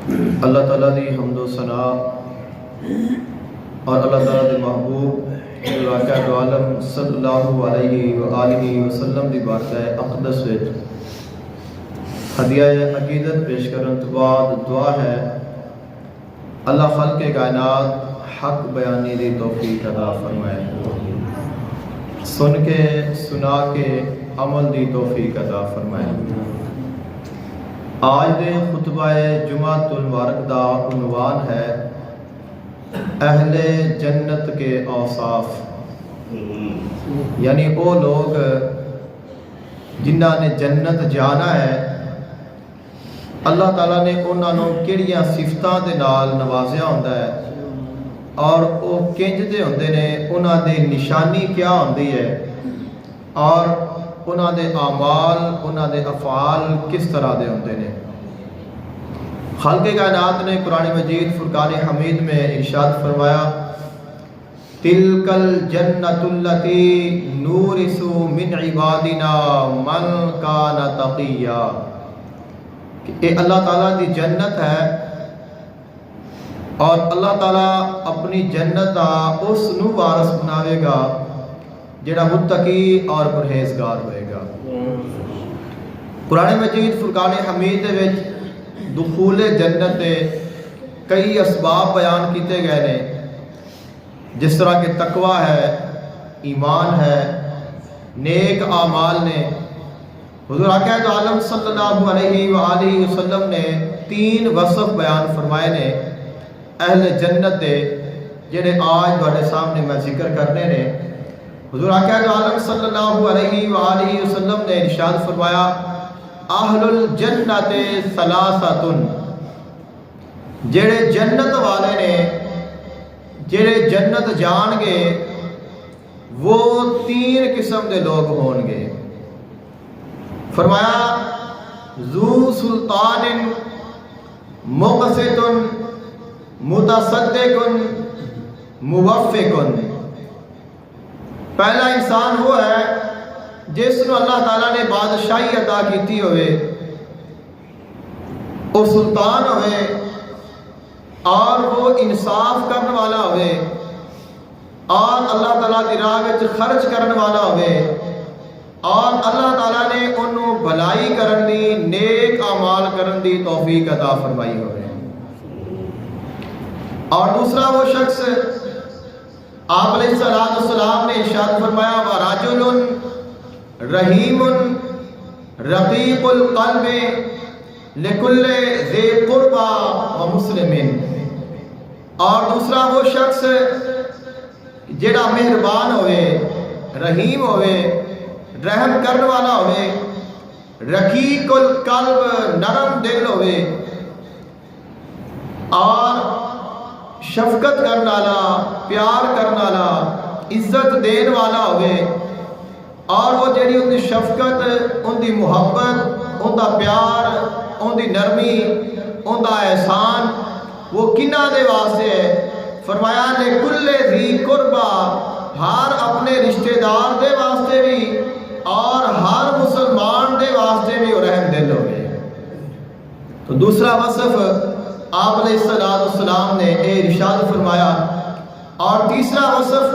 اللہ تعالیٰ دی حمد و ثنا اور اللہ تعالیٰ دے محبوب راکع دو عالم صلی اللہ علیہ وآلہ وسلم دی بارگاہ اقدس وچ ہدیہ عقیدت پیش کرن تو بعد دعا ہے اللہ خلق کائنات حق بیانی دی توفیق عطا فرمائے، سن کے سنا کے عمل دی توفیق عطا فرمائے۔ آج دے خطبہ جمعۃ المبارک دا عنوان ہے اہل جنت کے اوصاف، یعنی وہ لوگ جنہاں نے جنت جانا ہے اللہ تعالیٰ نے انہوں کیڑیاں صفتاں دے نال نوازیا ہوندا ہے اور وہ کنج دے ہوندے نے، انہاں دے نشانی کیا ہوندی ہے اور انہاں دے اعمال انہاں دے افعال کس طرح دے ہوندے نے۔ خالق کائنات نے قرآن مجید فرقان حمید میں ارشاد فرمایا تلک الجنۃ التی نورث من عبادنا من کان تقیا، کہ یہ اللہ تعالیٰ دی جنت ہے اور اللہ تعالیٰ اپنی جنت اس نو وارث بناوے گا جڑا متقی اور پرہیزگار ہوئے گا۔ قرآن مجید فرقان حمید دے وچ دخول جنت دے کئی اسباب بیان کیتے گئے نے، جس طرح کہ تقوی ہے، ایمان ہے، نیک اعمال نے۔ حضور آقا دو عالم صلی اللہ علیہ وآلہ وسلم نے 3 وصف بیان فرمائے نے اہل جنت دے، جڑے آج تواڈے سامنے میں ذکر کرنے نے۔ حضور آقا دو عالم صلی اللہ علیہ وآلہ وسلم نے ارشاد فرمایا اہل الجنت ثلاثۃ، جڑے جنت والے نے، جڑے جنت جان گے وہ 3 قسم دے لوگ ہون گے۔ فرمایا ذو سلطان مقسط متصدق موفق، پہلا انسان وہ ہے جس نو اللہ تعالیٰ نے بادشاہی عطا کیتی ہوئے، وہ سلطان ہوئے اور وہ انصاف کرنے والا ہوئے اور اللہ تعالیٰ دی راہ وچ خرچ کرنے والا ہوئے اور اللہ تعالیٰ نے انہوں بھلائی کرن دی، نیک اعمال کرن دی توفیق عطا فرمائی ہوئے۔ اور دوسرا وہ شخص آپ علیہ السلام نے ارشاد فرمایا وَرَجُلٌ رحیم رقیق القلب لکل ذی قربا ومسلم، اور دوسرا وہ شخص جڑا مہربان ہوئے، رحیم ہوئے، رحم کرنے والا ہوئے، رقیق القلب نرم دل ہوئے اور شفقت کرنے والا، پیار کرنے والا، عزت دین والا ہوئے، اور وہ جڑی ان دی شفقت، ان دی محبت، ان دا پیار، ان دی نرمی، ان دا احسان وہ کنہ دے واسطے ہے؟ فرمایا لکل ذی قربا، ہر اپنے رشتہ دار دے واسطے بھی اور ہر مسلمان دے واسطے بھی وہ رحم دل ہوئے۔ تو دوسرا وصف آپ علیہ السلام نے ارشاد فرمایا، اور تیسرا وصف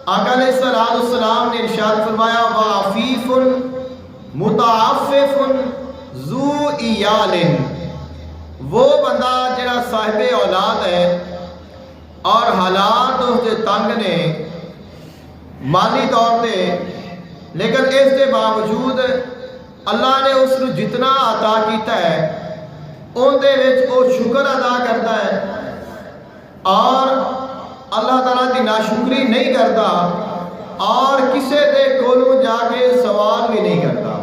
آقا علیہ السلام نے ارشاد فرمایا وعفیف متعفف ذو ایال، وہ بندہ جڑا صاحب اولاد ہے اور حالات اس کے تنگ نے مالی طور پہ، لیکن اس کے باوجود اللہ نے اس کو جتنا عطا کیتا ہے ان دے وچ وہ شکر ادا کرتا ہے اور اللہ تعالیٰ کی ناشکری نہیں کرتا اور کسے دے کولوں جا کے سوال بھی نہیں کرتا،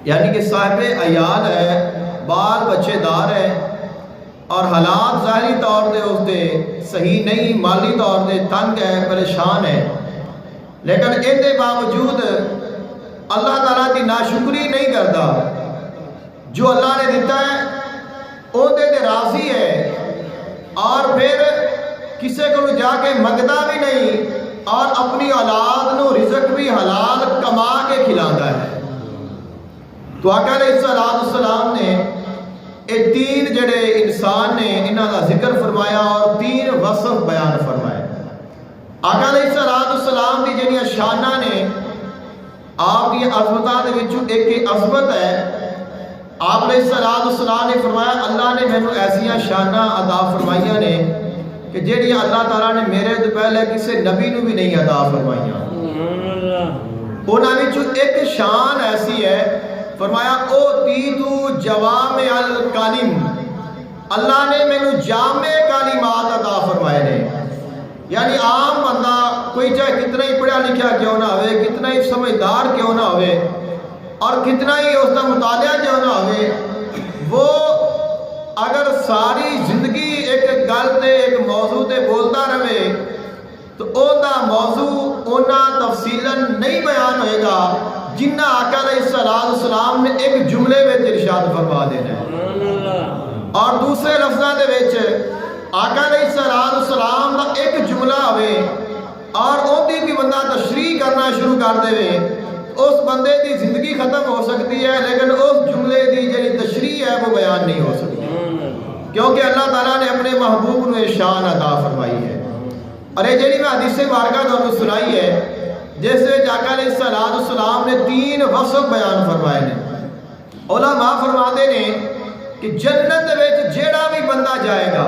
یعنی کہ صاحب عیال ہے، بال بچے دار ہے اور حالات ظاہری طور دے اس دے صحیح نہیں، مالی طور دے تنگ ہے، پریشان ہے، لیکن ان دے باوجود اللہ تعالیٰ کی ناشکری نہیں کرتا، جو اللہ نے دیتا ہے ان دے راضی ہے اور پھر کسے کو جا کے منگتا بھی نہیں اور اپنی اولاد نو رزق بھی حلال کما کے کھلاتا ہے۔ تو آقا علیہ السلام نے یہ تین جڑے انسان نے انہاں دا ذکر فرمایا اور تین وصف بیان فرمائے۔ آقا علیہ السلام دی جڑیاں شاناں نے آپ کی عظمتاں دے وچوں ایک عظمت ہے، آپ علیہ السلام نے فرمایا اللہ نے مینوں ایسیاں شاناں عطا فرمائیاں نے کہ جڑیاں اللہ تعالیٰ نے میرے تو پہلے کسی نبی نو بھی نہیں عطا فرمائیاں۔ انہاں وچوں ایک شان ایسی ہے، فرمایا او تیتو جوامع الکلم، اللہ نے مینوں جامع کلمات عطا فرمائے نے۔ یعنی عام بندہ کوئی چاہے کتنا ہی پڑھا لکھا کیوں نہ ہوئے، کتنا ہی سمجھدار کیوں نہ ہوئے اور کتنا ہی اس کا مطالعہ کیوں نہ ہوئے، وہ اگر ساری زندگی ایک گل تے ایک موضوع تے بولتا رہے تو او دا موضوع اونا تفصیلاً نہیں بیان ہوئے گا جنہ آقا علیہ السلام نے ایک جملے میں ارشاد فرما دینا ہے۔ اور دوسرے لفظاں دے وچ آقا علیہ السلام دا ایک جملہ ہوئے اور ان دی بھی بندہ تشریح کرنا شروع کر دے، اس بندے دی زندگی ختم ہو سکتی ہے لیکن اس جملے دی جڑی تشریح ہے وہ بیان نہیں ہو سکتی، کیونکہ اللہ تعالیٰ نے اپنے محبوب نے شان عطا فرمائی ہے۔ اور یہ جڑی میں حدیث بارگاہ تمہیں سنائی ہے جس وچ آقا علیہ السلام نے تین وصف بیان فرمائے نے، علماء فرماتے نے کہ جنت وچ جیڑا بھی بندہ جائے گا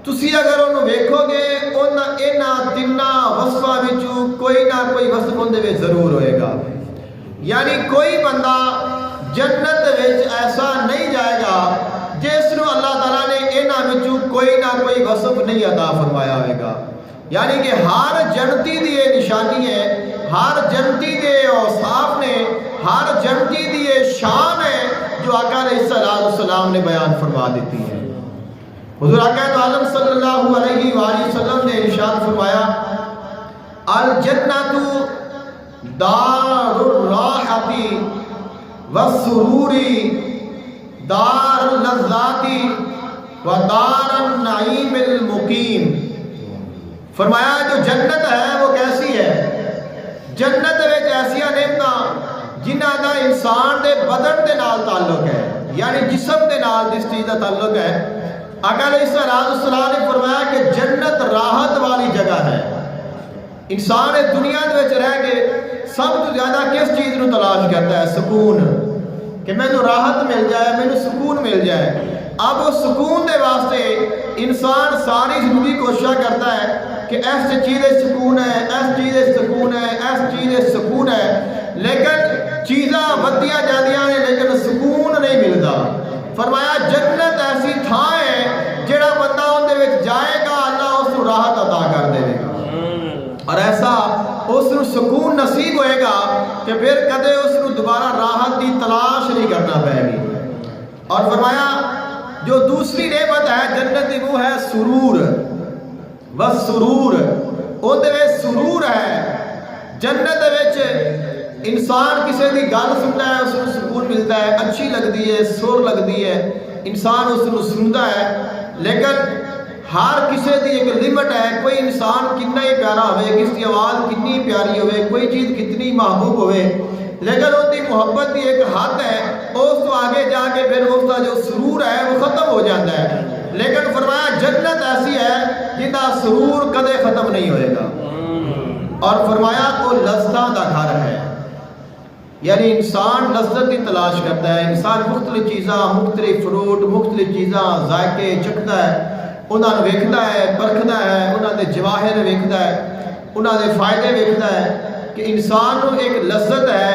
تسی اگر انہوں ویکھو گے انہاں تیناں وصفاں وچوں کوئی نہ کوئی وصف اندے وچ ضرور ہوئے گا۔ یعنی کوئی بندہ جنت وچ ایسا نہیں جائے گا جس نو اللہ تعالیٰ نے انہاں وچوں کوئی نہ کوئی وصف نہیں عطا فرمایا ہوئے گا۔ یعنی کہ ہر جنتی دی یہ نشانی ہے، ہر جنتی دے اوصاف نے، ہر جنتی دی یہ شان ہے جو آقا علیہ السلام نے بیان فرما دیتی ہے۔ حضور آقا عالم صلی اللہ علیہ وآلہ وسلم نے ارشاد فرمایا الجنت دار الراحت والسرور دار اللذات و دار النعیم المقیم۔ فرمایا جو جنت ہے وہ کیسی ہے؟ جنت وچ ایسیاں نعمتاں جنہاں دا انسان دے بدن دے نال تعلق ہے، یعنی جسم دے نال جس چیز دا تعلق ہے۔ آقا علیہ السلام نے فرمایا کہ جنت راحت والی جگہ ہے۔ انسان اس دنیا وچ رہ کے سب تو زیادہ کس چیز نو تلاش کرتا ہے؟ سکون، کہ میں نو راحت مل جائے، میں نو سکون مل جائے۔ اب اس سکون دے واسطے انسان ساری زندگی کوشش کرتا ہے کہ ایس چیز سکون ہے، ایس چیز سکون ہے، ایس چیز سکون ہے، لیکن چیزاں ودیاں جاندیاں نے لیکن سکون نہیں ملتا۔ فرمایا جنت ایسی تھاں ہے جڑا بندہ ان دے وچ جائے گا اللہ اس کو راحت عطا کر دے گا اور ایسا اس کو سکون نصیب ہوئے گا کہ پھر کدے اس کو دوبارہ راحت دی تلاش نہیں کرنا پڑے گی۔ اور فرمایا جو دوسری نعمت ہے جنت دی وہ ہے سرور، بس سرور، ان دے وچ سرور ہے۔ جنت دے وچ انسان کسی دی گل سنتا ہے اس کو سکون ملتا ہے، اچھی لگتی ہے، سر لگتی ہے، انسان اس کو سنتا ہے، لیکن ہر کسی دی ایک لمٹ ہے۔ کوئی انسان کتنا ہی پیارا ہوئے، کس کی آواز کتنی پیاری ہوئے، کوئی چیز کتنی محبوب ہوئے، لیکن ان کی محبت کی ایک حد ہے، اس کو آگے جا کے پھر اس کا جو سرور ہے وہ ختم ہو جاتا ہے۔ لیکن فرمایا جنت ایسی ہے جن کا سرور کدے ختم نہیں ہوئے گا۔ اور فرمایا وہ لذتاں دا گھر ہے، یعنی انسان لذت کی تلاش کرتا ہے، انسان مختلف چیزاں، مختلف فروٹ، مختلف چیزاں ذائقے چکھتا ہے، انہوں نے ویکھتا ہے، پرکھتا ہے، انہوں نے جواہر ویکھتا ہے، انہوں نے فائدے ویکھتا ہے کہ انسان کو ایک لذت ہے،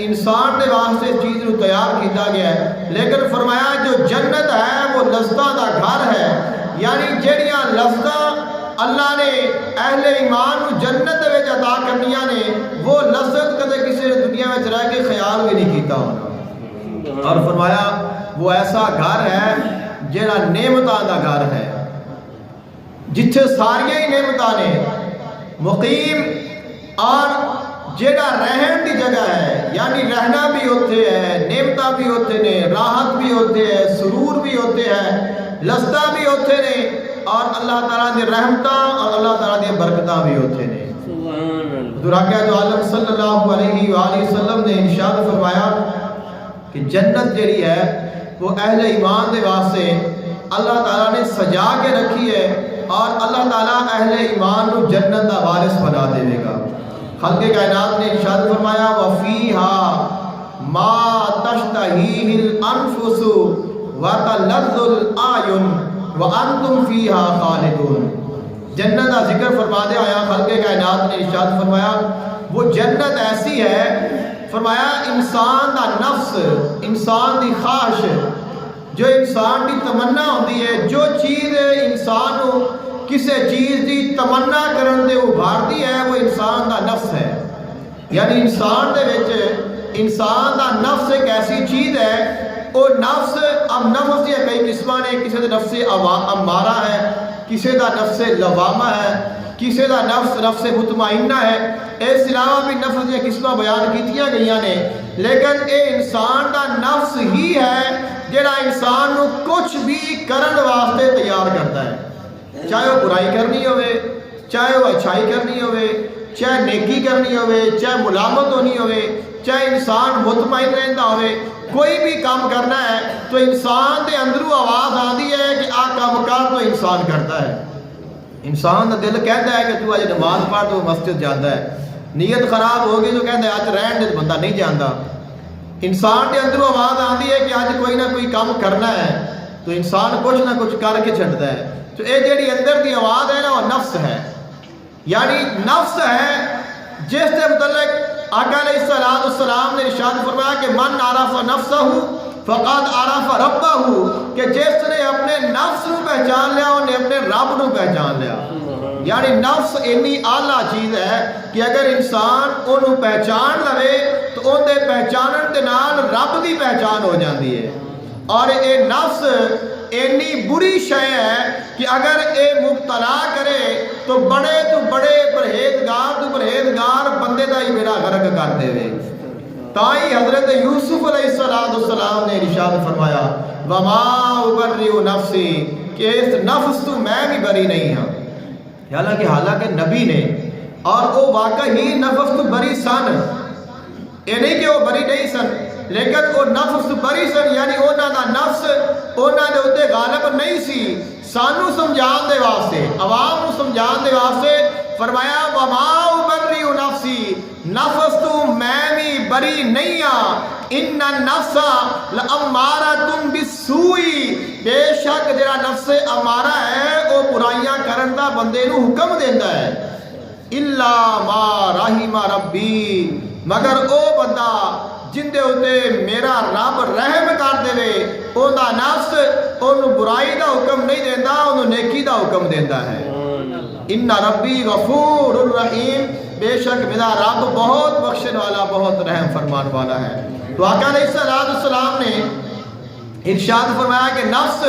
انسان کے واسطے اس چیز کو تیار کیا گیا ہے۔ لیکن فرمایا جو جنت ہے وہ لذتاں دا گھر ہے، یعنی جہڑیاں لذتاں اللہ نے اہل ایمان کو جنت میں عطا کرنیاں نے وہ لذت کدے کسی دنیا میں رہ کے خیال بھی نہیں کیتا ہونا۔ اور فرمایا وہ ایسا گھر ہے جہاں نعمتاں دا گھر ہے، جتھے ساری ہی نعمتاں نے مقیم اور جہاں رہن کی جگہ ہے، یعنی رہنا بھی ہوتے ہیں، نعمتاں بھی ہوتے ہیں، راحت بھی ہوتے ہیں، سرور بھی ہوتے ہیں، لذتاں بھی ہوتے ہیں، اور اللہ تعالیٰ دی رحمتاں اور اللہ تعالیٰ دی برکتاں بھی ہوتے ہیں۔ حضور آقا عالم صلی اللہ علیہ وآلہ وسلم نے ارشاد فرمایا کہ جنت جڑی ہے وہ اہل ایمان دے واسطے اللہ تعالیٰ نے سجا کے رکھی ہے، اور اللہ تعالیٰ اہل ایمان کو جنت کا وارث بنا دے گا۔ خالق کائنات نے ارشاد فرمایا وَفِيهَا مَا تَشْتَهِيهِ الْأَنفُسُ وَتَلَذُّ الْأَعْيُنُ وَأَنْتُمْ فِيهَا خَالِدُونَ۔ جنت کا ذکر فرما دے آیا، خالق کائنات نے ارشاد فرمایا وہ جنت ایسی ہے، فرمایا انسان دا نفس، انسان دی خواہش، جو انسان دی تمنا ہوتی ہے، جو چیز انسان کو کسی چیز دی تمنا کرن دے ابھارتی ہے، وہ انسان دا نفس ہے۔ یعنی انسان دے وچ انسان دا نفس ایک ایسی چیز ہے، وہ نفس، اب نفس دی کئی قسماں نے، کسی دا نفس امارہ ہے، کسی دا نفس لوامہ ہے، کسی دا نفس مطمئنہ ہے، اس علاوہ بھی نفس دی قسماں بیان کیتیاں گئیاں نے، لیکن اے انسان دا نفس ہی ہے جڑا انسان نو کچھ بھی کرن واسطے تیار کرتا ہے، چاہے وہ برائی کرنی ہوئے، چاہے وہ اچھائی کرنی ہوئے، چاہے نیکی کرنی ہوئے، چاہے ملامت ہونی ہوئے، چاہے انسان مطمئن رہتا ہوئے، کوئی بھی کام کرنا ہے تو انسان دے اندروں آواز آتی ہے کہ آ کام کر، تو انسان کرتا ہے۔ انسان کا دل کہتا ہے کہ تو آج نماز پڑھ، تو مسجد جاتا ہے، نیت خراب ہوگی تو کہتا ہے آج رہن دے، بندہ نہیں جانتا۔ انسان کے اندروں آواز آتی ہے کہ آج کوئی نہ کوئی کام کرنا ہے، تو انسان کچھ نہ کچھ کر کے چھڑتا ہے۔ تو یہ جیڑی اندر دی آواز ہے نا، وہ نفس ہے، یعنی نفس ہے جس کے متعلق آقا علیہ السلام نے ارشاد فرمایا کہ من عرف نفسہ فقد عرف ربہ، کہ جس نے اپنے نفس کو پہچان لیا انہیں اپنے رب کو پہچان لیا۔ یعنی نفس اتنی اعلیٰ چیز ہے کہ اگر انسان انہوں پہچان لے تو ان دے پہچانن دے نال رب دی پہچان ہو جاتی ہے۔ اور اے نفس اتنی بری شے ہے کہ اگر اے مبتلا کرے تو بڑے پرہیزگار بندے دا ہی بیڑا غرق کر دے وے۔ تائی حضرت یوسف علیہ السلام نے ارشاد فرمایا وما ابرئ نفسی، کہ اس نفس تو میں بھی بری نہیں ہاں۔ حالانکہ نبی نے، اور وہ واقعی نفس تو بری سن، یہ نہیں کہ وہ بری نہیں سن، لیکن وہ نفس بری سن، یعنی انہوں دا نفس انہوں دے اتنے غالب نہیں سی۔ سانو سمجھان دے واسطے، عوام کو سمجھان دے واسطے فرمایا وما ابرئ نفسی، نفس تو میں بھی بری نہیں ہاں، ان النفس لامارۃ بالسوء، بے شک جڑا نفس امارہ ہے وہ برائیاں کرن دا بندے نو حکم دیندا ہے، الا ما رحم ربی، مگر او بندہ جن دے اتے میرا رب رحم کر دے، اون دا نفس اونوں برائی دا حکم نہیں دیندا، اونوں نیکی دا حکم دیندا ہے۔ ان ربی غفور الرحیم، بے شک میرا رب بہت بخشن والا، بہت رحم فرمان والا ہے۔ تو آقا علیہ السلام نے ارشاد فرمایا کہ نفس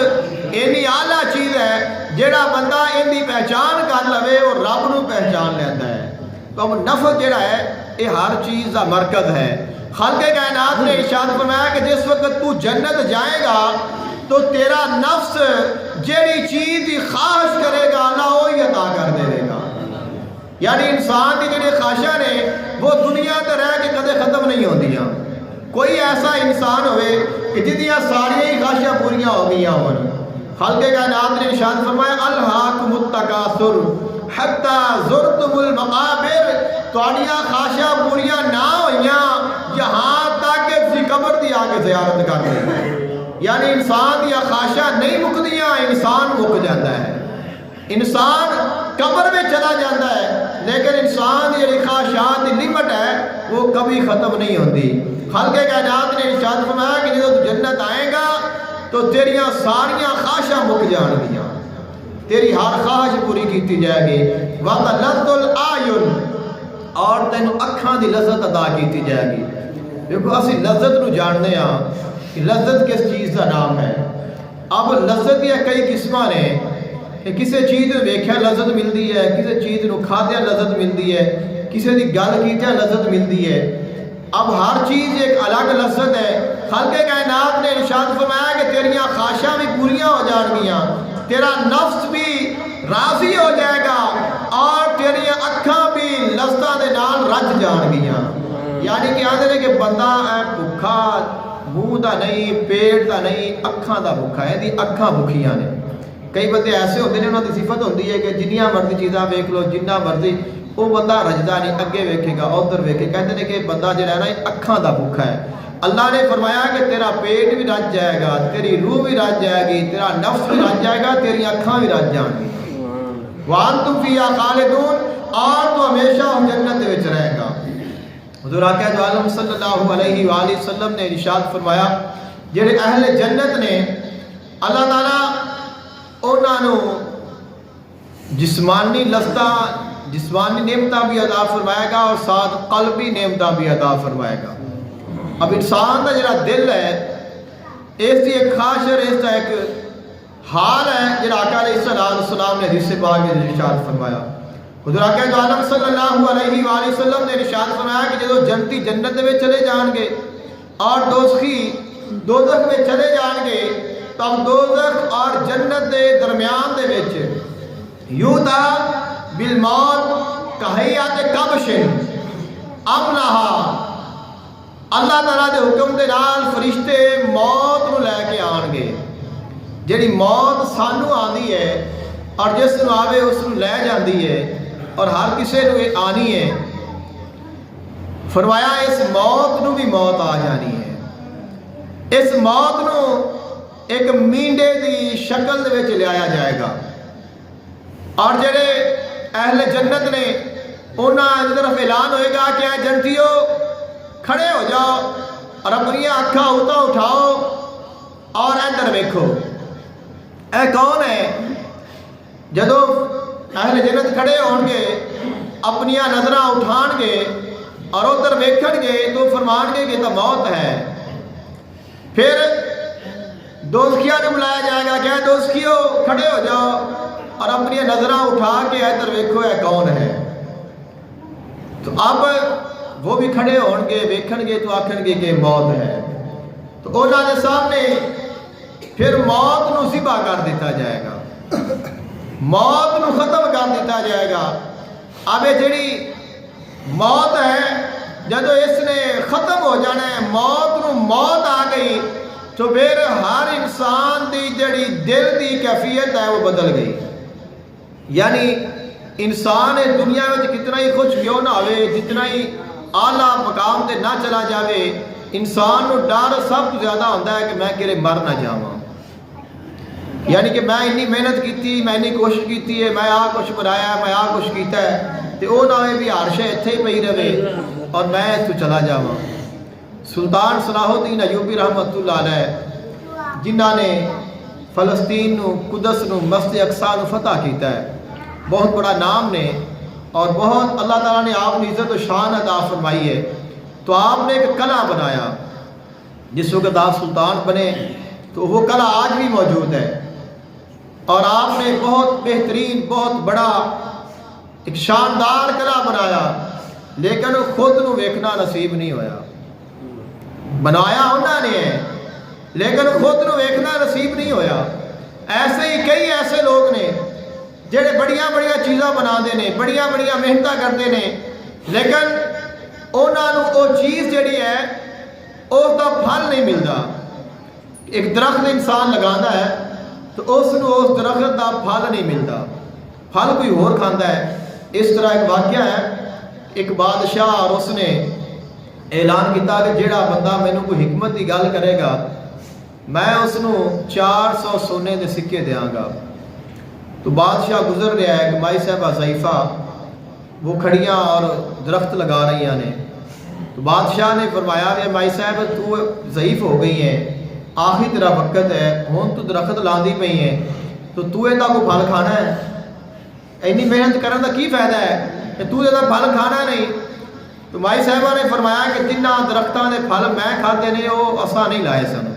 اینی اعلیٰ چیز ہے، جیڑا بندہ ان دی پہچان کر لوے اور رب نو پہچان لیتا ہے۔ تو اب نفس جیڑا ہے یہ ہر چیز کا مرکز ہے۔ خالق کائنات نے ارشاد فرمایا کہ جس وقت تو جنت جائے گا تو تیرا نفس جیڑی چیز کی خواہش کرے گا اللہ وہی عطا کر دے گا۔ یعنی انسان کی جڑی خواہشاں نے وہ دنیا تے رہ کے کدے ختم نہیں ہوندیاں۔ کوئی ایسا انسان ہوئے کہ جدیاں ساری ہی خواہشاں پوریاں ہو گئی ہوں۔ خالق کائنات نے ارشاد فرمایا الہاکم التکاثر حتی زرتم المقابر، تواڈیاں خواہشاں پوریاں نہ ہوئیاں یہاں تک کہ تسی قبر دی آ کے زیارت کر لیں۔ یعنی انسان دیا خواہشاں نہیں مکدیاں، انسان مک جاتا ہے، انسان قبر میں چلا جاتا ہے، لیکن انسان دی خواہشات دی لمٹ ہے وہ کبھی ختم نہیں ہوتی۔ خالق کائنات نے ارشاد فرمایا کہ جب تو جنت آئے گا تو تیریاں ساریاں خواہشاں مک جان گیاں، تیری ہر خواہش پوری کیتی جائے گی۔ وَتَلَذُّ الْأَعْيُنُ، اور تینوں اکھاں دی لذت ادا کیتی جائے گی۔ دیکھو اسی لذت نو جاننے ہاں کہ لذت کس چیز کا نام ہے۔ اب لذت دیا کئی قسماں نے، کہ کسی چیز نو ویکھیا لذت ملتی ہے، کسی چیز نو کھادیا لذت ملتی ہے، کسی دی گل کیتیا لذت ملتی ہے۔ اب ہر چیز ایک الگ لذت ہے۔ خالق کائنات نے ارشاد فرمایا کہ تیریاں خواہشاں بھی پوریاں ہو جان گیاں، تیرا نفس بھی راضی ہو جائے گا، اور تیریاں اکھاں بھی لذتاں دے نال رج جان گیاں۔ یعنی کہ آدھے نے کہ بندہ بھوکا منہ دا نہیں، پیٹ دا نہیں، اکھاں دا بھوکا ہے، دی اکھاں بھوکیاں نے۔ کئی بندے ایسے ہوتے ہیں، انہوں کی صفت ہوتی ہے کہ جنیاں مرضی چیزاں ویکھ لو، جنہ مرضی، وہ بندہ رجدا نہیں، اگے ویکھے گا ادھر ویکھے، کہتے ہیں کہ بندہ جڑا ہے نا اکھاں دا بھوکا ہے۔ اللہ نے فرمایا کہ تیرا پیٹ بھی رج جائے گا، تیری روح بھی رج جائے گی، تیرا نفس بھی رج جائے گا، تیری اکھاں بھی رج جان گی۔ وَأَنْتُمْ فِيهَا خَالِدُونَ، اور تو ہمیشہ جنت وچ رہے گا۔ حضور آقا دو عالم صلی اللہ علیہ وآلہ وسلم نے ارشاد فرمایا جڑے اہل جنت نے اللہ تعالیٰ انہاں نو جسمانی لذتاں، جسمانی نعمتاں بھی عطا فرمائے گا اور ساتھ قلبی نعمتاں بھی عطا فرمائے گا۔ اب انسان کا جڑا دل ہے اس کی ایک خواہش ہے، اس کا ایک حال ہے جڑا آقا علیہ السلام نے حدیث پاک میں ارشاد فرمایا۔ حضور آقا دو عالم صلی اللہ علیہ وآلہ وسلم نے ارشاد فرمایا کہ جدو جنتی جنت میں چلے جان گے اور دوزخی دوزخ میں چلے جان گے، تب دوزخ اور جنت دے درمیان دے وچ یوتا بالموت کہیات کبش امنہا، اللہ تعالیٰ دے حکم دے نال فرشتے موت نو لے کے آن گے۔ جڑی موت سانو آندی ہے اور جس نو آوے اس نو لے جاندی ہے اور ہر کسے نو آنی ہے، فرمایا اس موت نو بھی موت آ جانی ہے۔ اس موت نو ایک مینڈے دی شکل دے وچ لیا جائے گا، اور جڑے اہل جنت نے انہاں دی طرف اعلان ہوئے گا کہ اے جنتیو کھڑے ہو جاؤ اور اپنی آنکھاں اوتا اٹھاؤ اور ادھر ویکھو۔ اے کون ہے؟ جدو اہل جنت کھڑے ہون گے، اپنی نظراں اٹھان گے اور ادھر ویکھن گے تو فرمان گے کہ تو موت ہے۔ پھر دوزخیاں نے بلایا جائے گا کہ اے دوزخیو کھڑے ہو جاؤ اور اپنی نظراں اٹھا کے ادھر ویکھو اے کون ہے۔ تو اب وہ بھی کھڑے ہون گے، ویکھن گے تو آکھن گے کہ موت ہے۔ تو انہاں دے سامنے پھر موت نو ذبح کر دیتا جائے گا، موت نو ختم کر دیتا جائے گا۔ اب یہ جڑی موت ہے جدو اس نے ختم ہو جانا ہے، موت نو موت آ گئی تو پھر ہر انسان دی جڑی دل دی کیفیت ہے وہ بدل گئی۔ یعنی انسان دنیا میں کتنا ہی خوش کیوں نہ ہوئے، جتنا ہی اعلیٰ مقام تے نہ چلا جاوے، انسان نو ڈر سب تو زیادہ ہوتا ہے کہ میں کدھر مر نہ جاواں۔ یعنی کہ میں اتنی محنت کی، میں اتنی کوشش کی ہے، میں آ کچھ بنایا، میں آ کچھ کیتا ہے، تو وہ نہ ہوئے بھی ہر شے اتھے ہی پئی رہے اور میں اس تو چلا جاواں۔ سلطان صلاح الدین ایوبی رحمۃ اللہ علیہ جنہاں نے فلسطین نو، قدس نو، مسجد اقصی نو فتح کیتا ہے، بہت بڑا نام نے اور بہت اللہ تعالیٰ نے آپ نے عزت و شان عطا فرمائی ہے۔ تو آپ نے ایک قلعہ بنایا، جس وقت آپ سلطان بنے تو وہ قلعہ آج بھی موجود ہے، اور آپ نے بہت بہترین، بہت بڑا ایک شاندار قلعہ بنایا، لیکن خود نو ویکھنا نصیب نہیں ہویا۔ بنایا انہوں نے ہے لیکن خود نو ویکھنا نصیب نہیں ہویا۔ ایسے ہی کئی ایسے لوگ نے جڑے بڑیاں بڑیاں چیزاں بنا دے نے، بڑیاں بڑیاں محنتاں کرتے نے، لیکن انہوں نے وہ چیز جڑی ہے اس کا پھل نہیں ملتا۔ ایک درخت انسان لگانا ہے تو اس درخت کا پھل نہیں ملتا، پھل کوئی اور کھانا ہے۔ اس طرح ایک واقعہ ہے، ایک بادشاہ اور اس نے اعلان کیتا کہ جیڑا بندہ مینوں کوئی حکمت کی گل کرے گا میں اس نو 400 سونے دے سکے دیاں گا۔ تو بادشاہ گزر رہا ہے کہ مائی صاحبہ ضعیفہ وہ کھڑیاں اور درخت لگا رہی ہیں نے۔ تو بادشاہ نے فرمایا کہ مائی صاحب تو ضعیف ہو گئی ہیں، آخری تیرا وقت ہے، ہون تو درخت لاندی پئی ہیں، تو یہ کو پھل کھانا ہے، اینی محنت کرنے کا کی فائدہ ہے کہ تو یہ پھل کھانا نہیں۔ تو مائی صاحبہ نے فرمایا کہ جنہ درختوں کے پھل میں کھاتے نے وہ اساں نہیں لائے سن،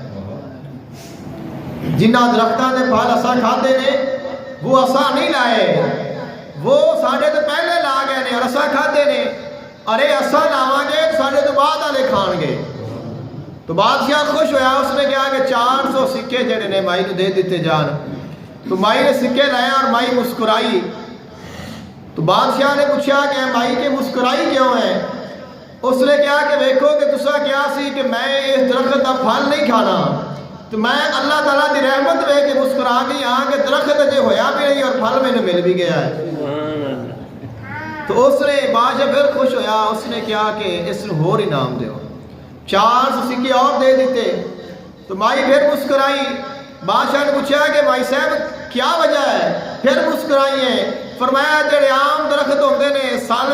جنہ درختوں کے پھل اساں کھاتے نے وہ اساں نہیں لائے، وہ ساڈے تو پہلے لا گئے نے اور اساں کھاتے نے، اور یہ اساں لاواں گے ساڈے تو بعد والے کھان گے۔ تو بادشاہ خوش ہویا، اس نے کہا کہ 400 سکے جڑے نے مائی کو دے دیتے جان۔ تو مائی نے سکے لائے اور مائی مسکرائی۔ تو بادشاہ نے پوچھا کہ مائی کے مسکرائی کیوں ہے؟ اس نے کہا کہ دیکھو کہ تسا کیا سی کہ میں اس درخت کا پھل نہیں کھانا، تو میں اللہ تعالیٰ کی رحمت ویکھ کے مسکرا گئی ہاں کہ درخت اجے ہویا بھی نہیں اور پھل میں مل بھی گیا ہے۔ تو اس نے بادشاہ پھر خوش ہویا، اس نے کہا کہ اس نے اور انعام دیو، 400 سکے اور دے دیتے۔ تو مائی پھر مسکرائی، بادشاہ نے پوچھا کہ بھائی صاحب کیا وجہ ہے؟ پھر مسکرائی ہیں، فرمایا جڑے عام درخت ہوندے نے سال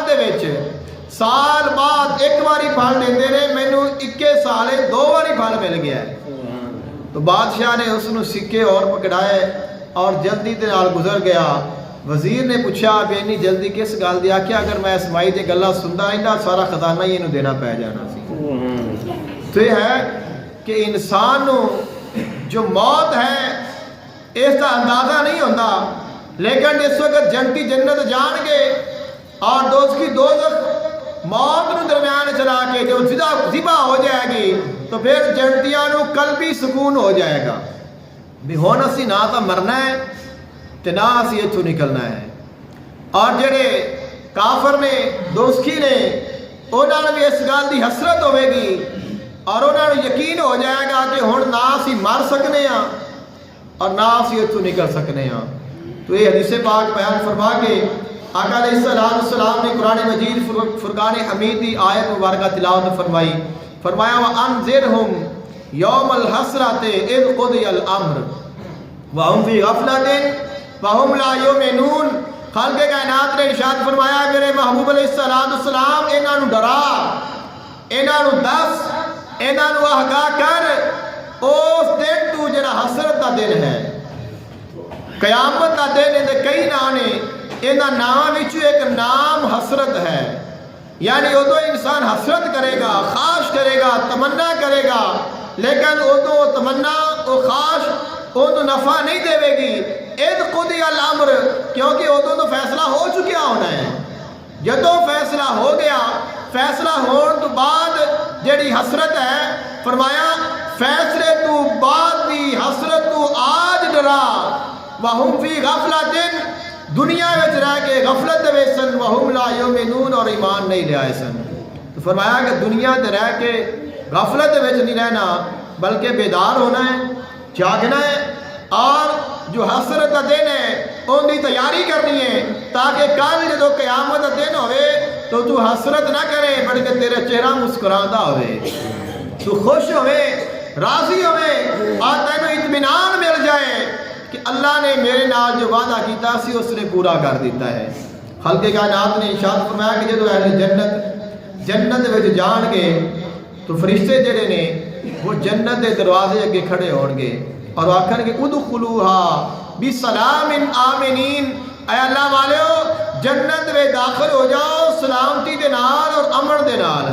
دے وچ سال بعد ایک باری پھل دیندے نے، مینوں 21 سال 2 باری پھل مل گیا ہے۔ تو بادشاہ نے اس نو سکے اور پکڑائے اور جلدی دے نال گزر گیا۔ وزیر نے پوچھا بھی اتنی جلدی کس گل دی؟ آکھیا اگر میں اس مائی دی گلاں سندا رہندا سارا خزانہ ہی اینوں دینا پی جانا سی۔ تو یہ ہے کہ انسان نو جو موت ہے اس کا اندازہ نہیں ہوتا، لیکن جس وقت جنتی جنت جان گے اور دوزخی دوزخ موت نو درمیان چلا کے جو ذبح ہو جائے گی تو پھر جنتیاں نو قلبی سکون ہو جائے گا بھی ہن اسی نہ تو مرنا ہے تے نہ اسی اتھوں نکلنا ہے۔ اور جڑے کافر نے دوزخی نے انہاں نوں بھی اس گل دی حسرت ہوے گی اور انہاں نوں یقین ہو جائے گا کہ ہن نہ اسی مر سکنے ہاں اور نہ اسی اتھوں نکل سکنے ہاں۔ تو یہ حدیث پاک بیان فرما کے آقا علیہ السلام نے قرآن مجید فرقان حمید کی آیت مبارکہ تلاوت فرمائی، فرمایا وَأَنذِرْهُمْ يَوْمَ الْحَسْرَةِ إِذْ قُضِيَ الْأَمْرُ وَهُمْ فِي غَفْلَةٍ وَهُمْ لَا يُؤْمِنُونَ۔ خالق کائنات نے ارشاد فرمایا میرے محبوب علیہ السلام انہاں نوں ڈرا، انہاں نوں دس، انہاں نوں آگاہ کر اس دن تو جڑا حسرت دا دن ہے، قیامت دا دن دے کئی نام نے، انہاں نام وچوں ایک نام حسرت ہے، یعنی ادو انسان حسرت کرے گا، خواہش کرے گا، تمنا کرے گا، لیکن ادو تمنا و خواہش ادو نفع نہیں دے گی۔ اذ قضی الامر، کیونکہ ادو تو فیصلہ ہو چکیا ہونا ہے۔ جدو فیصلہ ہو گیا، فیصلہ ہون تو بعد جڑی حسرت ہے، فرمایا فیصلے تو بعد دی حسرت تو آج ڈرا، وَهُمْ فِي غَفْلَةٍ، دنیا میں رہ کے غفلت دے سن، وَهُمْ لَا يُؤْمِنُونَ، اور ایمان نہیں لے آئے سن۔ تو فرمایا کہ دنیا تے رہ کے غفلت میں نہیں رہنا بلکہ بیدار ہونا ہے، جاگنا ہے، اور جو حسرت کا دن ہے ان کی تیاری کرنی ہے تاکہ کل جدو قیامت کا دن ہوئے تو حسرت نہ کرے بلکہ تیرا چہرہ مسکراندہ ہوئے، تو خوش ہوئے، راضی ہوئے، اور تینوں اطمینان مل جائے کہ اللہ نے میرے نال جو وعدہ کیتا سی اس نے پورا کر دیتا ہے۔ خالق کائنات نے ارشاد فرمایا کہ جدو اہل جنت وچ جان گے تو فرشتے جڑے نے وہ جنت دے دروازے اگے کھڑے ہون گے اور آکھن گے ادخلوها بسلام آمنین، اے اللہ والیو جنت میں داخل ہو جاؤ سلامتی دے نال اور امن دے نال۔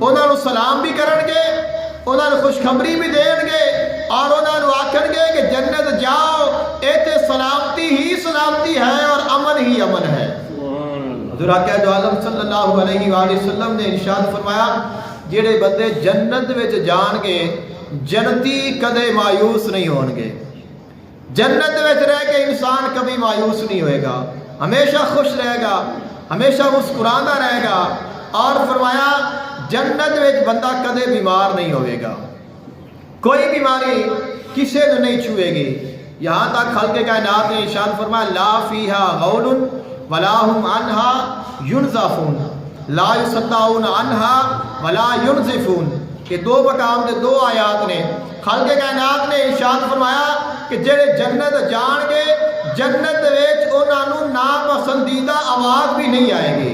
انہاں نوں سلام بھی کرن گے، انہاں نوں خوشخبری بھی دین گے، اور انہاں نوں آکھن گے کہ جنت جاؤ، ایتھے سلامتی ہی سلامتی ہے اور امن ہی امن ہے۔ حضور آقا دو عالم صلی اللہ علیہ وآلہ وسلم نے ارشاد فرمایا جڑے بندے جنت وچ جان گے جنتی کدے مایوس نہیں ہون گے۔ جنت وچ رہ کے انسان کبھی مایوس نہیں ہوئے گا، ہمیشہ خوش رہے گا، ہمیشہ مسکراندہ رہے گا، اور فرمایا جنت وچ بندہ کدے بیمار نہیں ہوئے گا، کوئی بیماری کسی کو نہیں چھوئے گی۔ یہاں تک خالق کائنات نے ارشاد فرمایا لا فیہا غول ولا هم عنہا ینزفون لا یصدعون عنہا ولا ینزفون۔ کہ دو مقام دے دو آیات نے۔ خالق کائنات نے ارشاد فرمایا کہ جڑے جنت جان گے جنت وچ انہاں نوں ناپسندیدہ آواز بھی نہیں آئے گی،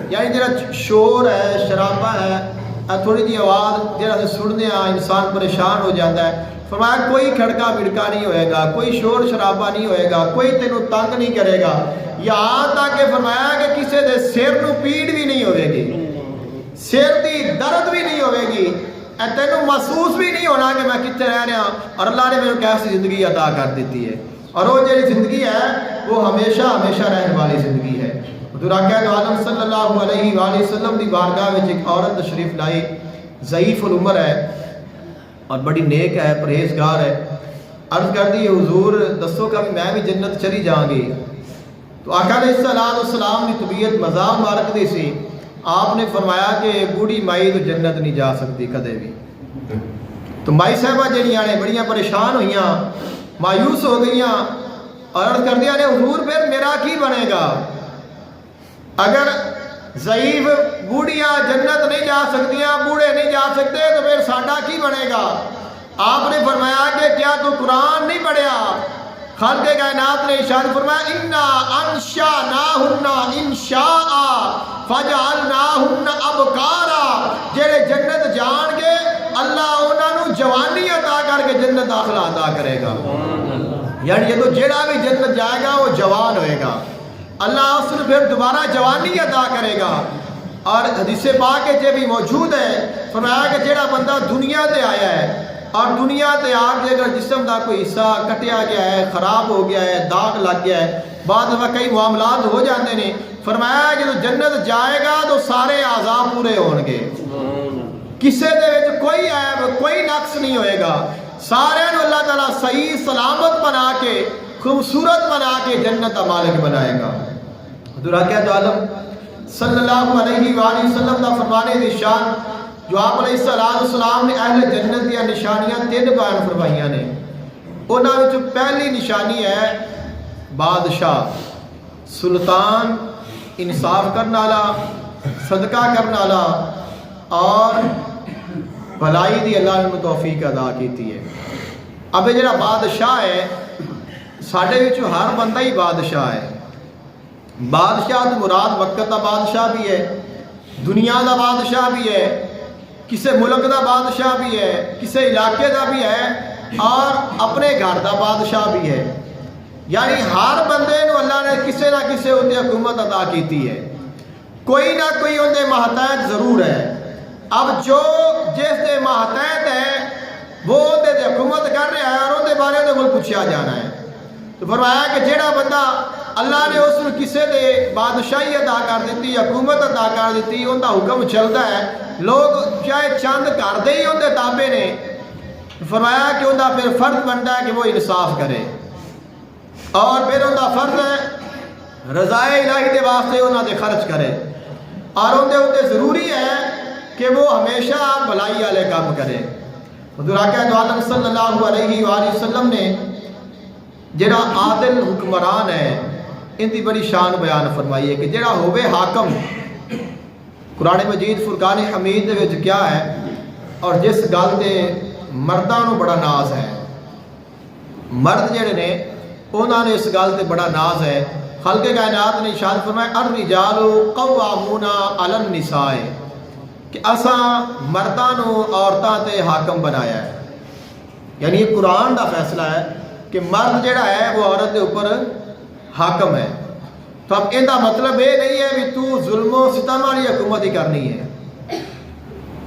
یعنی جڑا شور ہے، شرابہ ہے، تھوڑی جی آواز جڑا سننے انسان پریشان ہو جاتا ہے، فرمایا کوئی کھڑکا بڑکا نہیں ہوئے گا، کوئی شور شرابہ نہیں ہوئے گا، کوئی تینوں تنگ نہیں کرے گا، یہاں تک کہ فرمایا کہ کسی دے سر نو پیڑ بھی نہیں ہوئے گی، سر دی درد بھی نہیں ہوئے گی، تینوں محسوس بھی نہیں ہونا کہ میں کتنے رہ رہا اور اللہ نے میرے کیسی زندگی عطا کر دیتی ہے، اور وہ جو زندگی ہے وہ ہمیشہ ہمیشہ رہنے والی زندگی ہے۔ حضور آقا دو عالم صلی اللہ علیہ وآلہ وسلم دی بارگاہ میں ایک عورت تشریف لائی، ضعیف العمر ہے اور بڑی نیک ہے، پرہیزگار ہے، عرض کر دی حضور دسو کہ میں بھی جنت چلی جاؤں گی۔ تو آقا علیہ السلام کی طبیعت مزاح مبارک دی سی، آپ نے فرمایا کہ بوڑھی مائی تو جنت نہیں جا سکتی کدے بھی. تو مائی صاحبہ جہاں نے بڑیاں پریشان ہوئی، مایوس ہو گئی اور عرض کر دیا نے حضور پھر میرا کی بنے گا؟ اگر ضعیف بوڑھیاں جنت نہیں جا سکتی، بوڑھے نہیں جا سکتے، تو پھر ساڈا کی بنے گا؟ آپ نے فرمایا کہ کیا تو قرآن نہیں پڑھیا؟ خالق کائنات نے ارشاد فرمایا انا انشأناہن انشاء فجعلناہن ابکارا. جڑے جنت جان گے اللہ انہوں نے جوانی عطا کر کے جنت داخلہ عطا کرے گا. یعنی یہ تو جڑا بھی جنت جائے گا وہ جوان ہوئے گا، اللہ اس نے پھر دوبارہ جوانی عطا کرے گا. اور حدیث پاک کے بھی موجود ہے، فرمایا کہ جڑا بندہ دنیا تے آیا ہے اور دنیا تے آ کے اگر جسم دا کوئی حصہ کٹیا گیا ہے، خراب ہو گیا ہے، داغ لگ گیا ہے، بعد میں کئی معاملات ہو جاتے ہیں، فرمایا جب جنت جائے گا تو سارے اعضاء پورے ہون گے، کسے دے وچ کوئی عیب کوئی نقص نہیں ہوئے گا، سارے اللہ تعالیٰ صحیح سلامت بنا کے خوبصورت بنا کے جنت کا مالک بنائے گا. حضور اقدس عالم صلی اللہ علیہ وآلہ وسلم کا فرمانے دی شان جو آپ علیہ السلام نے اہل جنت دیا نشانیاں 3 بیان فرمائیاں نے. انہاں وچ پہلی نشانی ہے بادشاہ، سلطان، انصاف کرنے والا، صدقہ کرنے والا اور بھلائی دی اللہ نے توفیق ادا کیتی ہے. اب یہ جڑا بادشاہ ہے ساڈے وچ ہر بندہ ہی بادشاہ ہے. بادشاہ تو مراد وقت کا بادشاہ بھی ہے، دنیا دا بادشاہ بھی ہے، کسے ملک دا بادشاہ بھی ہے، کسے علاقے دا بھی ہے اور اپنے گھر دا بادشاہ بھی ہے. یعنی ہر بندے نو اللہ نے کسے نہ کسے اندے حکومت عطا کیتی ہے، کوئی نہ کوئی اندے ماتحت ضرور ہے. اب جو جس دے ماتحت ہے وہ اندے دے حکومت کر رہا ہے اور اندے بارے اندے کو پوچھا جانا ہے. تو فرمایا کہ جیڑا بندہ اللہ نے اس نے کسے دے بادشاہی عطا کر دیتی، حکومت عطا کر دیتی، ان دا حکم چلتا ہے، لوگ چاہے چند کر دے ہی اندے تابع نے. فرمایا کہ ان دا پھر فرض بنتا ہے کہ وہ انصاف کرے اور پھر ان دا فرض ہے رضائے الہی دے واسطے انہاں دے خرچ کرے اور اندے ضروری ہے کہ وہ ہمیشہ بھلائی والے کام کرے. حضور اقدس عالم صلی اللہ علیہ وآلہ وسلم نے جڑا عادل حکمران ہے ان دی بڑی شان بیان فرمائی ہے کہ جڑا ہوئے حاکم. قرآن مجید فرقان حمید دے وچ کیا ہے اور جس گل تے مرداں نو بڑا ناز ہے، مرد جڑے نے انہاں نے اس گل تے بڑا ناز ہے. خالق کائنات نے ارشاد فرمایا الرجال قوامون علی النساء کہ اساں مرداں نو عورتاں تے حاکم بنایا ہے. یعنی یہ قرآن دا فیصلہ ہے کہ مرد جڑا ہے وہ عورت کے اوپر حاکم ہے. تو اب ان کا مطلب یہ نہیں ہے کہ تو ظلم و ستم والی حکومت ہی کرنی ہے.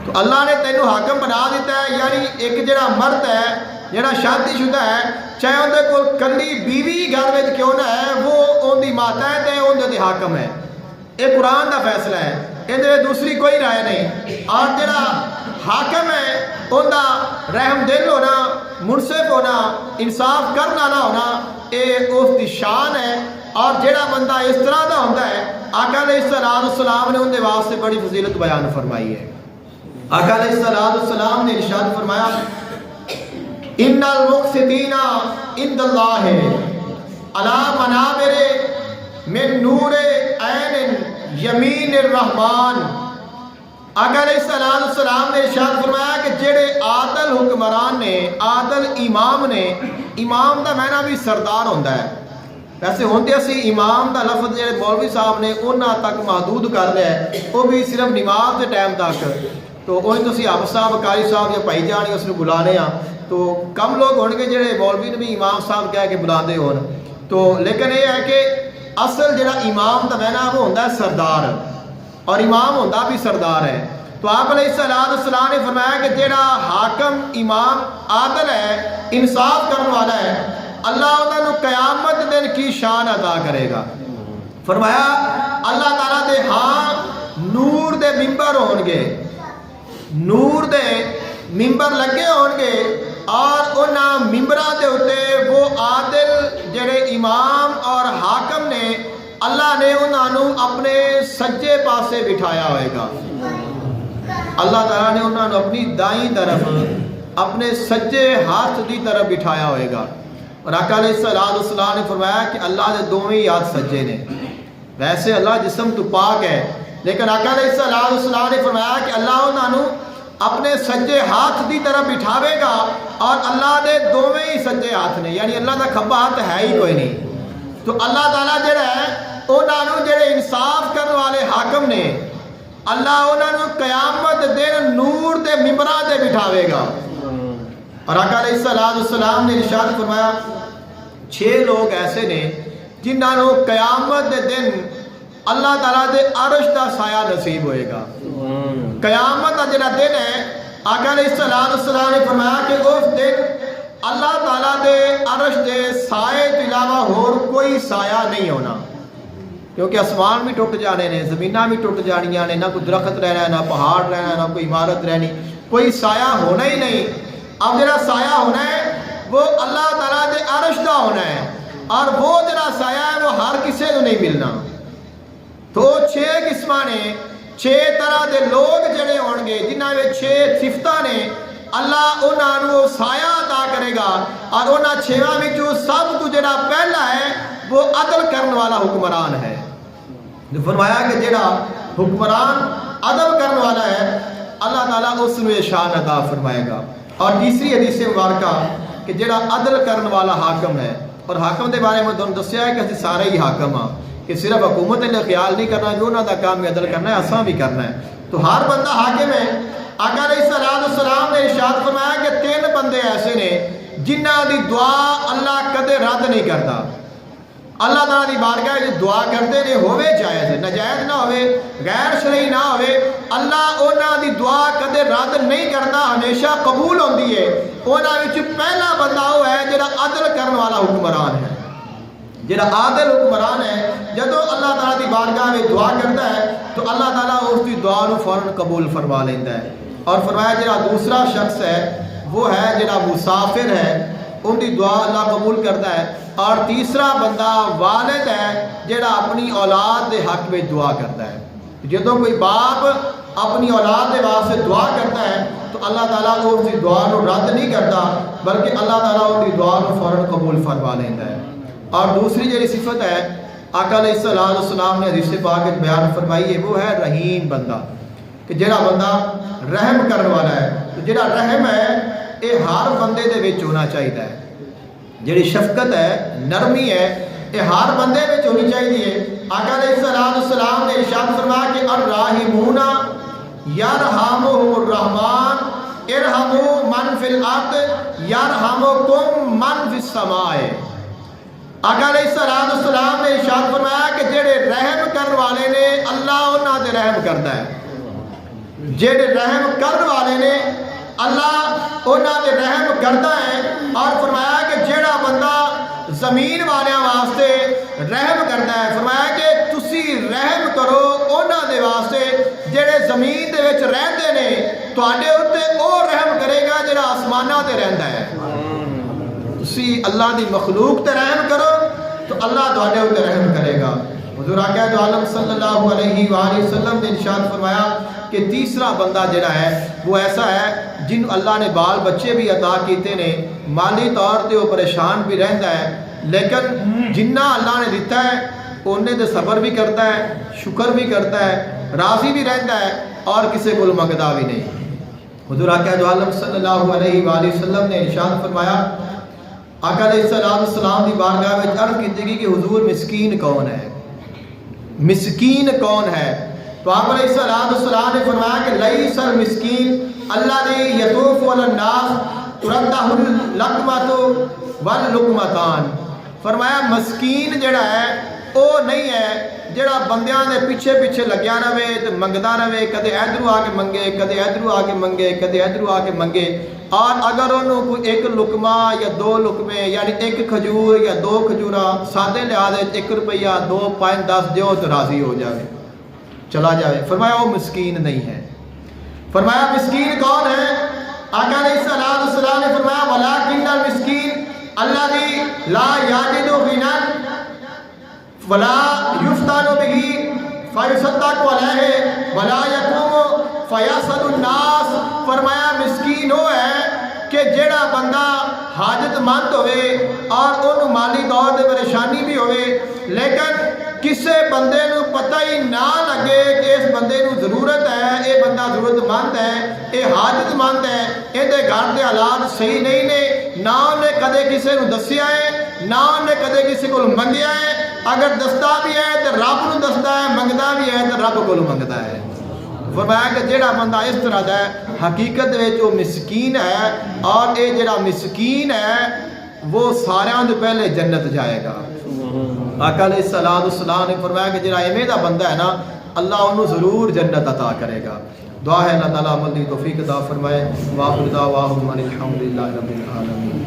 تو اللہ نے تینوں حاکم بنا دیتا ہے. یعنی ایک جڑا مرد ہے جڑا شادی شدہ ہے چاہے اندر کو کلی بیوی گھر میں کیوں نہ ہے وہ ان کی ماتحت ہے، اندر حاکم ہے. یہ قرآن کا فیصلہ ہے، اندر دوسری کوئی رائے نہیں. اور جڑا حاکم ہے ان کا رحم دل ہونا، منصف ہونا، انصاف کرنا نہ ہونا یہ اس کی شان ہے. اور جڑا بندہ اس طرح کا ہوتا ہے آقا علیہ السلام نے اندر واسطے بڑی فضیلت بیان فرمائی ہے. آقا علیہ السلام نے ارشاد فرمایا ان المقسطین عند اللہ علی منابر من نور عین یمین الرحمن. آقا علیہ السلام نے ارشاد فرمایا کہ جڑے عادل حکمران نے، عادل امام نے، امام دا معنی بھی سردار ہوتا ہے. ویسے ہوتے اسی امام دا لفظ جڑے مولوی صاحب نے انہاں تک محدود کر لیا ہے، وہ بھی صرف نماز کے ٹائم تک. تو وہی تسی اب صاحب قاری صاحب یا بھائی جان اس نے بلانے ہاں تو کم لوگ ہون گے جڑے مولوی نے بھی امام صاحب کہہ کے بلاتے ہون. تو لیکن یہ ہے کہ اصل جڑا امام دا معنی وہ ہوتا ہے سردار، اور امام ہوتا بھی سردار ہے. تو آپ علیہ السلام نے فرمایا کہ جڑا حاکم امام عادل ہے، انصاف کرنے والا ہے، اللہ انہوں قیامت دن کی شان عطا کرے گا. فرمایا اللہ تعالیٰ دے ہاں نور دے ممبر ہون گے، نور دے ممبر لگے ہون گے اور انہاں ممبراں دے ہوتے وہ عادل جڑے امام اور حاکم نے اللہ نے انہوں اپنے سجے پاسے بٹھایا ہوئے گا. اللہ تعالیٰ نے انہوں اپنی دائیں طرف اپنے سجے ہاتھ دی طرف بٹھایا ہوئے گا. اور آقا علیہ السلام نے فرمایا کہ اللہ دے دوویں ہاتھ سجے نے. ویسے اللہ جسم تو پاک ہے لیکن آقا علیہ السلام نے فرمایا کہ اللہ انہوں اپنے سجے ہاتھ دی طرف بٹھاوے گا اور اللہ دے دوویں ہی سجے ہاتھ نے، یعنی اللہ دا کھبا ہاتھ ہے ہی کوئی نہیں. تو اللہ تعالیٰ جڑا ہے انہوں جڑے انصاف کرنے والے حاکم نے اللہ انہوں قیامت دن نور دے ممبراں تے بٹھاوے گا. اور آقا علیہ السلام نے ارشاد فرمایا 6 لوگ ایسے نے جنہوں قیامت دے دن اللہ تعالیٰ دے عرش دا سایہ نصیب ہوئے گا. قیامت دا جڑا دن ہے آقا علیہ السلام نے فرمایا کہ اس دن اللہ تعالیٰ دے عرش دے سائے تو علاوہ اور کوئی سایہ نہیں ہونا، کیونکہ آسمان بھی ٹوٹ جانے نے، زمیناں بھی ٹوٹ جانیاں نے، نہ کوئی درخت رہنا ہے، نہ پہاڑ رہنا ہے، نہ کوئی عمارت رہنی، کوئی سایہ ہونا ہی نہیں. اب جڑا سایہ ہونا ہے وہ اللہ تعالیٰ دے عرش دا ہونا ہے اور وہ جڑا سایہ ہے وہ ہر کسی کو نہیں ملنا. تو 6 قسماں نے، 6 طرح دے لوگ جڑے ہون گے جنہاں میں 6 صفتاں نے، اللہ انہوں سایہ عطا کرے گا. اور انہاں 6واں وچوں سب تو جڑا پہلا ہے وہ عدل کرنے والا حکمران ہے. فرمایا کہ جڑا حکمران عدل کرنے والا ہے اللہ تعالیٰ اس میں شان عطا فرمائے گا. اور تیسری حدیث مبارکہ کہ جڑا عدل کرنے والا حاکم ہے، اور حاکم دے بارے میں تمہیں دسیا ہے کہ اسی سارے ہی حاکم ہاں، کہ صرف حکومت نے خیال نہیں کرنا، جو انہوں دا کام عدل کرنا ہے اساں بھی کرنا ہے. تو ہر بندہ حاکم ہے. آقا علیہ السلام نے ارشاد فرمایا کہ 3 بندے ایسے نے جنہاں دی دعا اللہ کدے رد نہیں کرتا. اللہ تعالیٰ دی بارگاہ جو دعا کرتے نے ہوئے جائز ناجائز نہ ہوئے، غیر شرعی نہ ہوئے، اللہ انہاں دی دعا کدے رد نہیں کرتا، ہمیشہ قبول ہوندی ہے. انہاں وچ پہلا بندہ وہ ہے جڑا عدل کرنے والا حکمران ہے. جڑا عادل حکمران ہے جدوں اللہ تعالیٰ دی بارگاہ میں دعا کرتا ہے تو اللہ تعالیٰ اس کی دعا نو فوراً قبول فرما لیتا ہے. اور فرمایا جڑا دوسرا شخص ہے وہ ہے جڑا مسافر ہے، ان دی دعا اللہ قبول کرتا ہے. اور تیسرا بندہ والد ہے جڑا اپنی اولاد دے حق میں دعا کرتا ہے. جدوں کوئی باپ اپنی اولاد دے واسطے دعا کرتا ہے تو اللہ تعالیٰ اس کی دعا نو رد نہیں کرتا بلکہ اللہ تعالیٰ ان کی دعا نو فوراً قبول فرما لیتا ہے. اور دوسری جڑی صفت ہے آقا علیہ السلام نے حدیث پاک میں بیان فرمائی ہے وہ ہے رحیم بندہ، کہ جڑا بندہ رحم کرنے والا ہے. تو جڑا رحم ہے یہ ہر بندے دے وچ ہونا چاہیے. جڑی شفقت ہے، نرمی ہے، یہ ہر بندے وچ ہونی چاہیے. آقا علیہ السلام نے ارشاد فرمایا کہ الراحمون یرحمہم الرحمن ارحموا من فی الارض یرحمکم من فی السماء. آقا علیہ السلام نے ارشاد فرمایا کہ جڑے رحم کرنے والے نے اللہ انہاں تے رحم کرتا ہے. جڑے رحم کرنے والے نے اللہ انہاں تے رحم کرتا ہے. اور فرمایا کہ جڑا بندہ زمین والیاں واسطے رحم کرتا ہے، فرمایا کہ تسی رحم کرو انہاں دے واسطے جڑے زمین دے وچ رہندے نے، تواڈے اوتے او رحم کرے گا جڑا آسماناں تے رہندا ہے. تسی اللہ دی مخلوق تے رحم کرو تو اللہ تواڈے اوتے رحم کرے گا. حضور آقا دو عالم صلی اللہ علیہ وآلہ وسلم نے ارشاد فرمایا کہ تیسرا بندہ جڑا ہے وہ ایسا ہے جن اللہ نے بال بچے بھی عطا کیتے نے، مالی طور تے وہ پریشان بھی رہندا ہے، لیکن جنہ اللہ نے دیتا ہے انہیں تے صبر بھی کرتا ہے، شکر بھی کرتا ہے، راضی بھی رہندا ہے اور کسی کو منگدا بھی نہیں. حضور آقا دو عالم صلی اللہ علیہ وآلہ وسلم نے ارشاد فرمایا، آقا علیہ السلام دی بارگاہ میں عرض کی کہ حضور مسکین کون ہے، مسکین کون ہے؟ تو آپ علیہ السلام نے فرمایا کہ لیس المسکین الذی یطوف علی الناس تردہ اللقمۃ واللقمتان. فرمایا مسکین جڑا ہے وہ نہیں ہے جڑا بندیاں دے پیچھے پیچھے لگیا رہے تے منگدا رہے، کدے ادھروں آ کے منگے، کدے ادھروں آ کے منگے، کدے ادھروں آ کے منگے. اور اگر انہوں کوئی 1 لقمہ یا 2 لقمے یعنی 1 کھجور یا 2 کھجوراں سادے لحاظ 1 روپیہ 2 5 10 دیو تو راضی ہو جائے، چلا جائے. فرمایا وہ مسکین نہیں ہے. فرمایا مسکین کون ہے؟ آقا علیہ السلام نے فرمایا وَلَٰكِنَّ الْمِسْكِينَ الَّذِي لَا يَجِدُ غِنًى ولا یفتن بہ فیصدق علیہ ولا یقوم فیسأل الناس، فرمایا مسکین وہ ہے کہ جیڑا بندہ حاجت مند ہوئے اور ان مالی طور دے پریشانی بھی ہوئے لیکن کسے بندے نو پتہ ہی نہ لگے کہ اس بندے نو ضرورت ہے، یہ بندہ ضرورت مند ہے، یہ حاجت مند ہے، یہ گھر کے حالات صحیح نہیں نے، نہ انہیں کدے کسے نو دسیا ہے، نہ انہیں کدے کسی کو منگیا ہے، اگر دستا بھی ہے تو رب نو دستا ہے، منگتا بھی ہے تو رب کو منگتا ہے۔ فرمایا کہ جیڑا بندہ اس طرح دا ہے حقیقت وچ وہ مسکین ہے، اور یہ جیڑا مسکین ہے وہ سارے تو پہلے جنت جائے گا۔ آقا علیہ السلام نے فرمایا کہ جیڑا ایویں دا بندہ ہے نا اللہ انہوں ضرور جنت عطا کرے گا۔ دعا ہے اللہ تعالیٰ عمل دی توفیق عطا فرمائے۔ وآخر دعواہم ان الحمدللہ رب العالمین۔